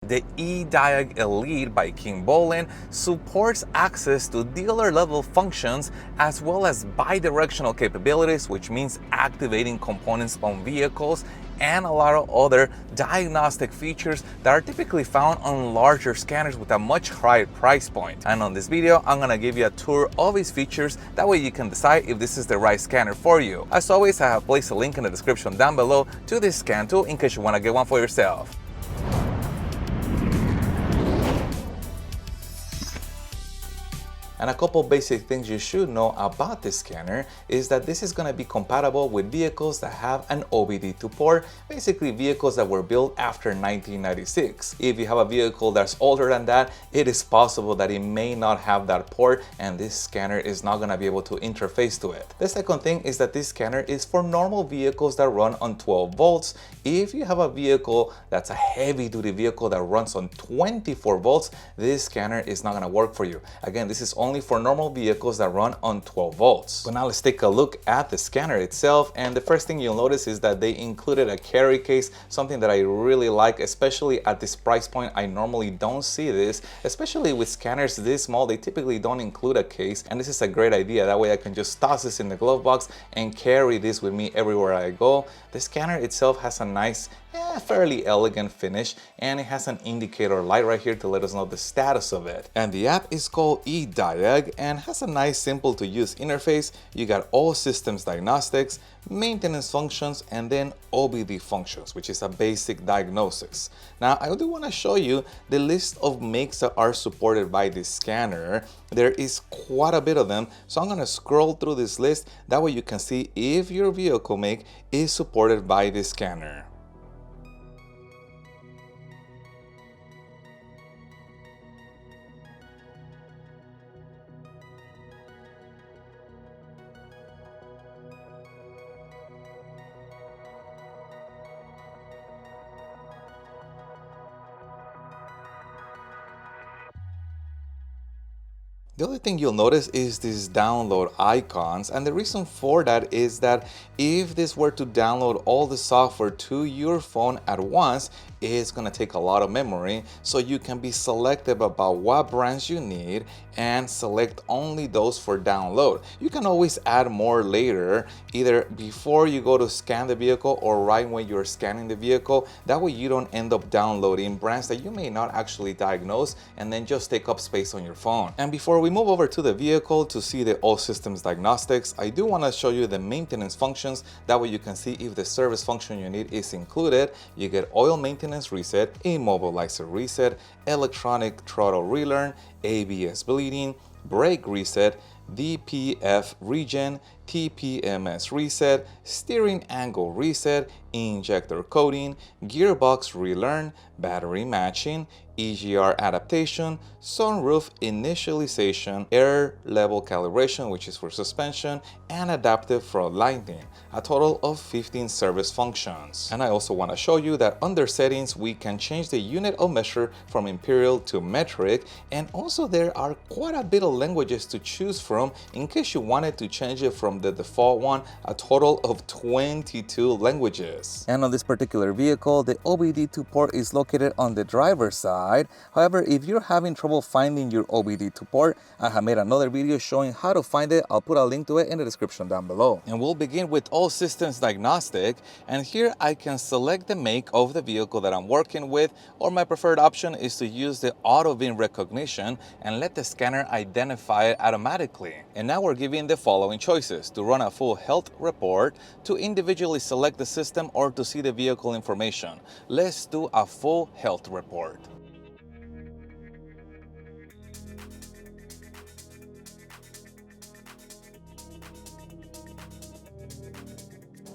The EDIAG Elite by Kingbolen supports access to dealer-level functions as well as bidirectional capabilities, which means activating components on vehicles, and a lot of other diagnostic features that are typically found on larger scanners with a much higher price point. And on this video, I'm gonna give you a tour of these features, that way you can decide if this is the right scanner for you. As always, I have placed a link in the description down below to this scan tool in case you wanna get one for yourself. And a couple basic things you should know about this scanner is that this is going to be compatible with vehicles that have an OBD2 port, basically vehicles that were built after 1996. If you have a vehicle that's older than that, it is possible that it may not have that port and this scanner is not going to be able to interface to it. The second thing is that this scanner is for normal vehicles that run on 12 volts. If you have a vehicle that's a heavy-duty vehicle that runs on 24 volts, this scanner is not going to work for you. Again, this is only for normal vehicles that run on 12 volts. But now let's take a look at the scanner itself, and the first thing you'll notice is that they included a carry case, something that I really like, especially at this price point. I normally don't see this, especially with scanners this small. They typically don't include a case, and this is a great idea. That way I can just toss this in the glove box and carry this with me everywhere I go. The scanner itself has a nice, fairly elegant finish, and it has an indicator light right here to let us know the status of it. And the app is called EDIAG and has a nice, simple to use interface. You got all systems diagnostics, maintenance functions, and then OBD functions, which is a basic diagnosis. Now, I do want to show you the list of makes that are supported by this scanner. There is quite a bit of them, so I'm going to scroll through this list. That way you can see if your vehicle make is supported by this scanner. The other thing you'll notice is these download icons, and the reason for that is that if this were to download all the software to your phone at once, it's going to take a lot of memory, so you can be selective about what brands you need and select only those for download. You can always add more later, either before you go to scan the vehicle or right when you're scanning the vehicle. That way you don't end up downloading brands that you may not actually diagnose and then just take up space on your phone. And before we move over to the vehicle to see the all systems diagnostics, I do want to show you the maintenance functions. That way you can see if the service function you need is included. You get oil maintenance reset, immobilizer reset, electronic throttle relearn, ABS bleeding, brake reset, DPF regen, TPMS reset, steering angle reset, injector coating, gearbox relearn, battery matching, EGR adaptation, sunroof initialization, air level calibration, which is for suspension, and adaptive front lighting. A total of 15 service functions. And I also want to show you that under settings, we can change the unit of measure from imperial to metric, and also there are quite a bit of languages to choose from in case you wanted to change it from the default one, a total of 22 languages. And on this particular vehicle, the OBD2 port is located on the driver's side. However, if you're having trouble finding your OBD2 port, I have made another video showing how to find it. I'll put a link to it in the description down below. And we'll begin with all systems diagnostic, and here I can select the make of the vehicle that I'm working with, or my preferred option is to use the auto VIN recognition and let the scanner identify it automatically. And now we're given the following choices: to run a full health report, to individually select the system, or to see the vehicle information. Let's do a full health report.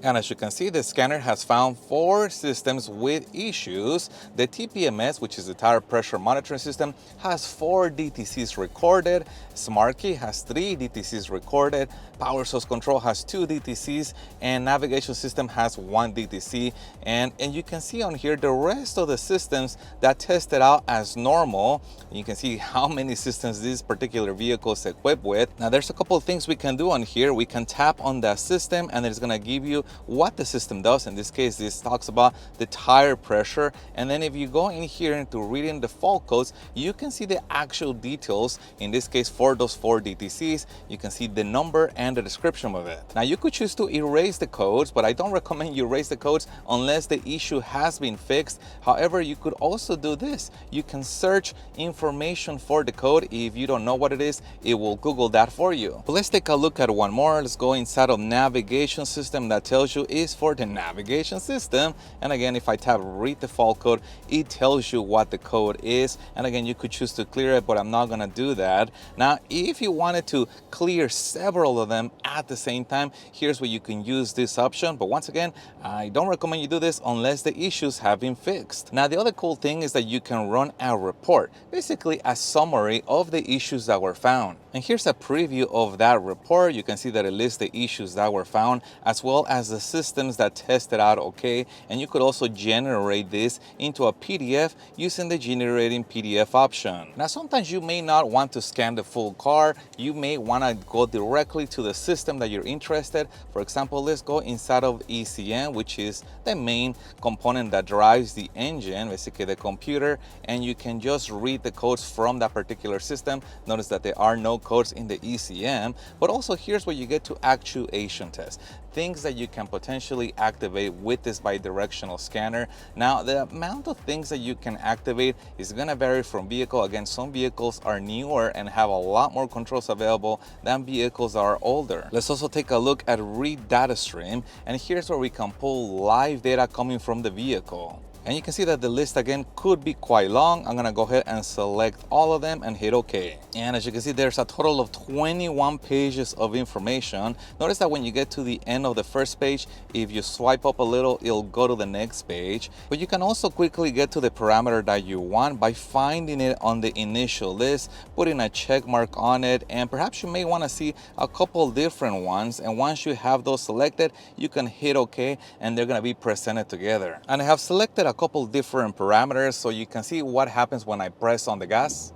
And as you can see, the scanner has found 4 systems with issues. The TPMS, which is the tire pressure monitoring system, has 4 DTCs recorded. Smart Key has 3 DTCs recorded. Power source control has 2 DTCs, and navigation system has 1 DTC. And you can see on here the rest of the systems that tested out as normal. You can see how many systems this particular vehicle is equipped with. Now there's a couple of things we can do on here. We can tap on that system and it's going to give you what the system does. In this case, this talks about the tire pressure. And then if you go in here into reading the fault codes, you can see the actual details. In this case, for those 4 DTCs, you can see the number and the description of it. Now you could choose to erase the codes, but I don't recommend you erase the codes unless the issue has been fixed. However, you could also do this. You can search information for the code. If you don't know what it is, it will Google that for you. But let's take a look at one more. Let's go inside of navigation system. That tells you is for the navigation system. And again, if I tap read the fault code, it tells you what the code is. And again, you could choose to clear it, but I'm not gonna do that. Now, if you wanted to clear several of them at the same time, here's where you can use this option. But once again, I don't recommend you do this unless the issues have been fixed. Now, the other cool thing is that you can run a report, basically a summary of the issues that were found. And here's a preview of that report. You can see that it lists the issues that were found, as well as the systems that tested out okay. And you could also generate this into a PDF using the generating PDF option. Now, sometimes you may not want to scan the full car. You may want to go directly to the system that you're interested. For example, let's go inside of ECM, which is the main component that drives the engine, basically the computer, and you can just read the codes from that particular system. Notice that there are no codes in the ECM, but also here's where you get to actuation tests, things that you can potentially activate with this bidirectional scanner. Now, the amount of things that you can activate is going to vary from vehicle. Again, some vehicles are newer and have a lot more controls available than vehicles that are older. Let's also take a look at read data stream, and here's where we can pull live data coming from the vehicle. And you can see that the list again could be quite long. I'm gonna go ahead and select all of them and hit OK. And as you can see, there's a total of 21 pages of information. Notice that when you get to the end of the first page, if you swipe up a little, it'll go to the next page. But you can also quickly get to the parameter that you want by finding it on the initial list, putting a check mark on it, and perhaps you may want to see a couple different ones. And once you have those selected, you can hit OK, and they're gonna be presented together. And I have selected a couple different parameters so you can see what happens when I press on the gas.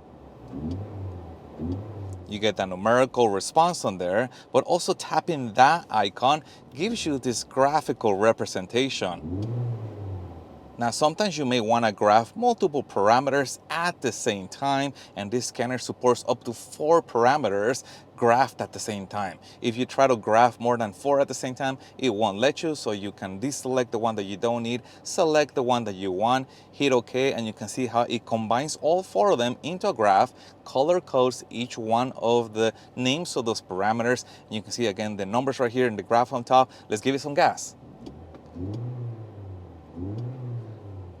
You get a numerical response on there, but also tapping that icon gives you this graphical representation. Now, sometimes you may want to graph multiple parameters at the same time, and this scanner supports up to 4 parameters graphed at the same time. If you try to graph more than 4 at the same time, it won't let you, so you can deselect the one that you don't need, select the one that you want, hit OK, and you can see how it combines all 4 of them into a graph, color codes each one of the names of those parameters. And you can see again the numbers right here in the graph on top. Let's give it some gas.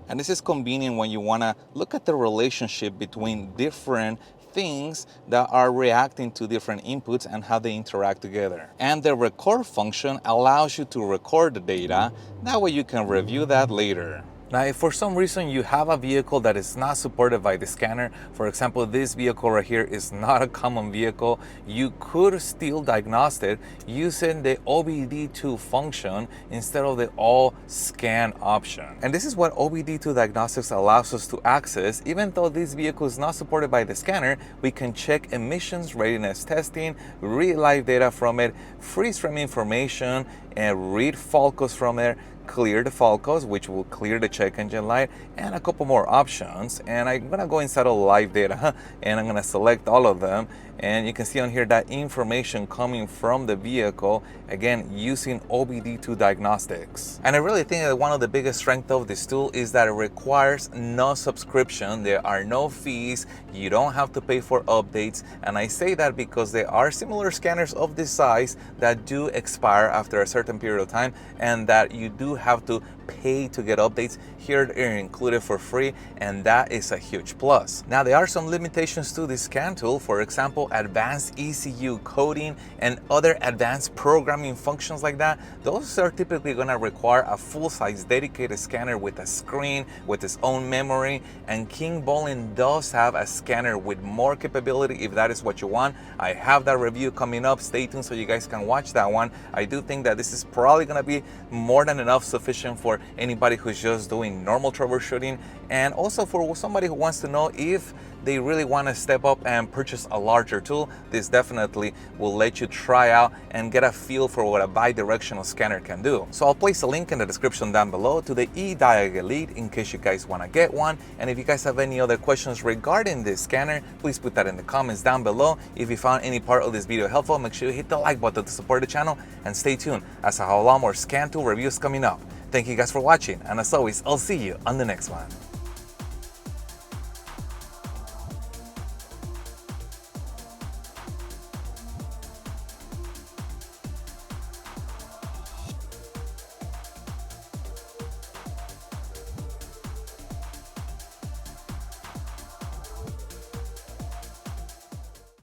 And this is convenient when you want to look at the relationship between different things that are reacting to different inputs and how they interact together. And the record function allows you to record the data. That way you can review that later. Now, if for some reason you have a vehicle that is not supported by the scanner, for example, this vehicle right here is not a common vehicle, you could still diagnose it using the obd-II function instead of the all scan option. And this is what obd-II diagnostics allows us to access. Even though this vehicle is not supported by the scanner, we can check emissions readiness testing, read live data from it, freeze frame information, and read fault codes from there, clear the fault codes, which will clear the check engine light, and a couple more options. And I'm gonna go inside of live data and I'm gonna select all of them. And you can see on here that information coming from the vehicle, again, using obd-II diagnostics. And I really think that one of the biggest strengths of this tool is that it requires no subscription. There are no fees. You don't have to pay for updates. And I say that because there are similar scanners of this size that do expire after a certain period of time, and that you do have to pay to get updates. Here they're included for free, and that is a huge plus. Now, there are some limitations to this scan tool. For example, advanced ECU coding and other advanced programming functions like that. Those are typically going to require a full-size dedicated scanner with a screen, with its own memory. And Kingbolen does have a scanner with more capability if that is what you want. I have that review coming up. Stay tuned so you guys can watch that one. I do think that this is probably going to be more than enough sufficient for anybody who's just doing normal troubleshooting And also for somebody who wants to know if they really want to step up and purchase a larger tool, this definitely will let you try out and get a feel for what a bi-directional scanner can do. So I'll place a link in the description down below to the EDIAG Elite in case you guys want to get one. And if you guys have any other questions regarding this scanner, please put that in the comments down below. If you found any part of this video helpful, make sure you hit the like button to support the channel and stay tuned as I have a lot more scan tool reviews coming up. Thank you guys for watching, and as always, I'll see you on the next one.